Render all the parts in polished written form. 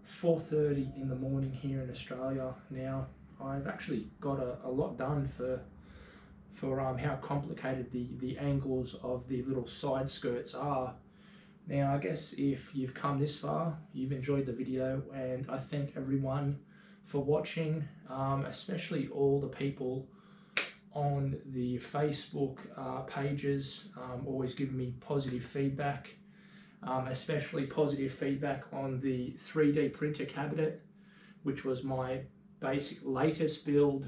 4:30 in the morning here in Australia. Now, I've actually got a lot done for how complicated the angles of the little side skirts are. Now, I guess if you've come this far, you've enjoyed the video, and I thank everyone for watching, especially all the people on the Facebook pages, always giving me positive feedback, especially positive feedback on the 3D printer cabinet, which was my basic latest build.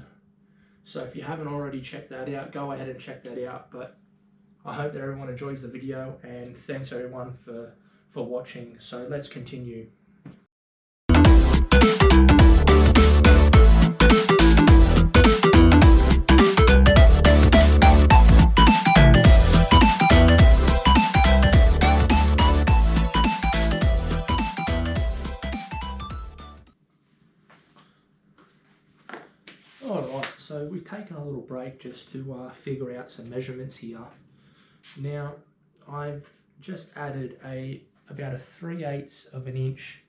So if you haven't already checked that out, go ahead and check that out. But I hope that everyone enjoys the video, and thanks everyone for watching. So let's continue. Alright, so we've taken a little break just to figure out some measurements here. Now, I've just added about a 3/8 of an inch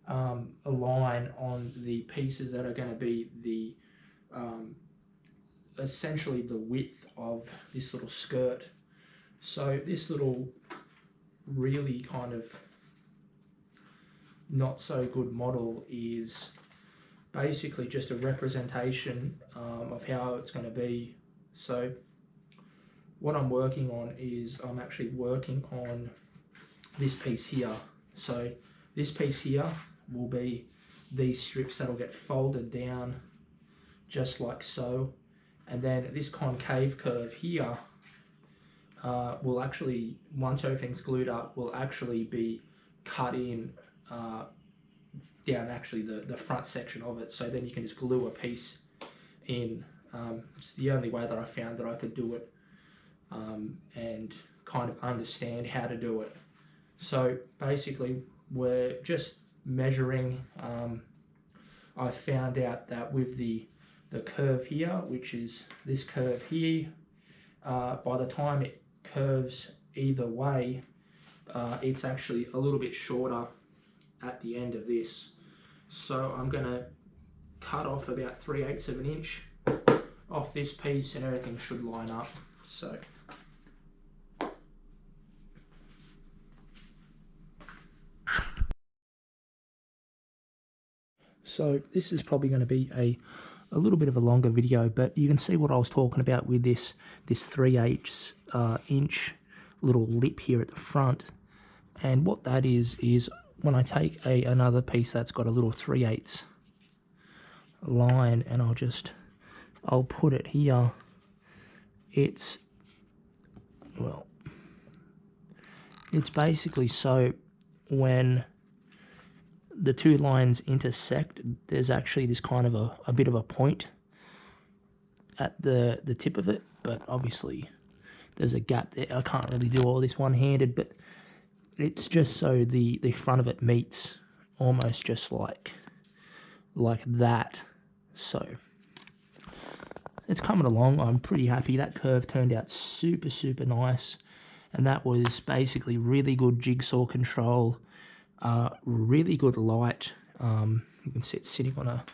a line on the pieces that are going to be the essentially the width of this little skirt. So this little really kind of not so good model is basically just a representation of how it's going to be. So what I'm working on is I'm actually working on this piece here. So this piece here will be these strips that'll get folded down just like so, and then this concave curve here will actually, once everything's glued up, will actually be cut in down actually the front section of it, so then you can just glue a piece in. It's the only way that I found that I could do it and kind of understand how to do it. So basically we're just measuring. I found out that with the curve here, which is this curve here, by the time it curves either way, it's actually a little bit shorter at the end of this. So I'm going to cut off about 3/8 of an inch off this piece, and everything should line up. So this is probably going to be a little bit of a longer video, but you can see what I was talking about with this 3/8 inch little lip here at the front. And what that is when I take another piece that's got a little 3/8 line, and I'll put it here. It's basically so when the two lines intersect, there's actually this kind of a bit of a point at the tip of it, but obviously there's a gap there. I can't really do all this one-handed, but it's just so the front of it meets almost just like that. So it's coming along. I'm pretty happy. That curve turned out super nice, and that was basically really good jigsaw control, really good light. You can see it's sitting on a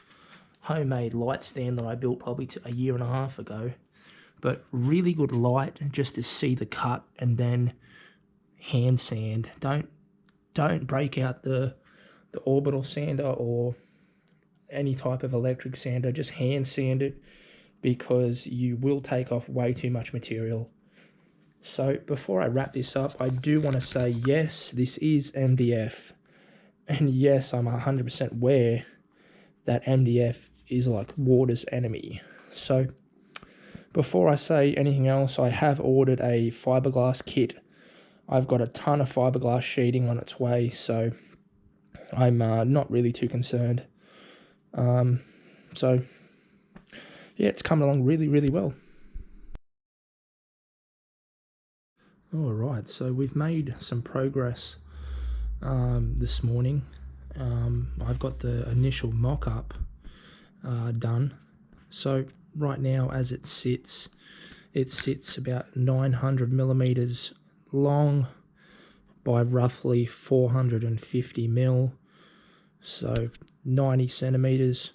homemade light stand that I built probably a year and a half ago, but really good light just to see the cut. And then hand sand. Don't break out the orbital sander or any type of electric sander. Just hand sand it, because you will take off way too much material. So before I wrap this up, I do want to say, yes, this is MDF, and yes, I'm 100% aware that MDF is like water's enemy. So before I say anything else, I have ordered a fiberglass kit. I've got a ton of fiberglass sheeting on its way, so I'm not really too concerned. So yeah, it's coming along really well. Alright, so we've made some progress this morning. I've got the initial mock-up done. So right now, as it sits about 900 millimeters long by roughly 450 mil. So 90 centimeters,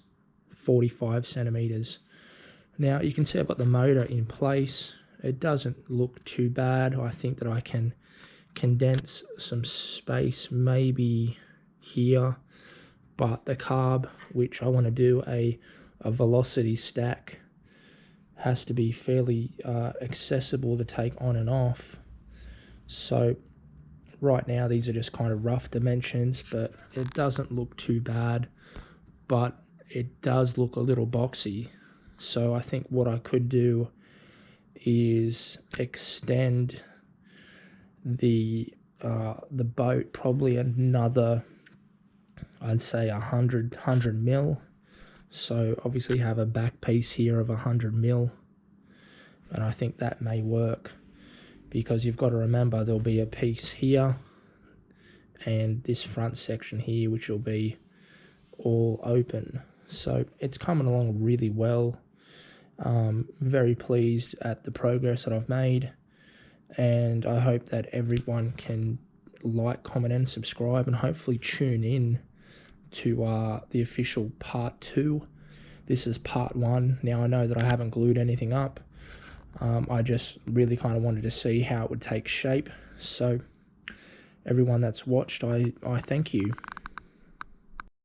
45 centimeters. Now you can see I've got the motor in place. It doesn't look too bad. I think that I can condense some space maybe here, but the carb, which I want to do a velocity stack, has to be fairly accessible to take on and off. So right now these are just kind of rough dimensions, but it doesn't look too bad, but it does look a little boxy. So I think what I could do is extend the boat probably another, I'd say 100 mil. So obviously have a back piece here of 100 mil, and I think that may work, because you've got to remember there'll be a piece here and this front section here which will be all open. So it's coming along really well. Very pleased at the progress that I've made, and I hope that everyone can like, comment and subscribe, and hopefully tune in to the official part 2. This is part 1. Now I know that I haven't glued anything up. I just really kind of wanted to see how it would take shape. So everyone that's watched, I thank you.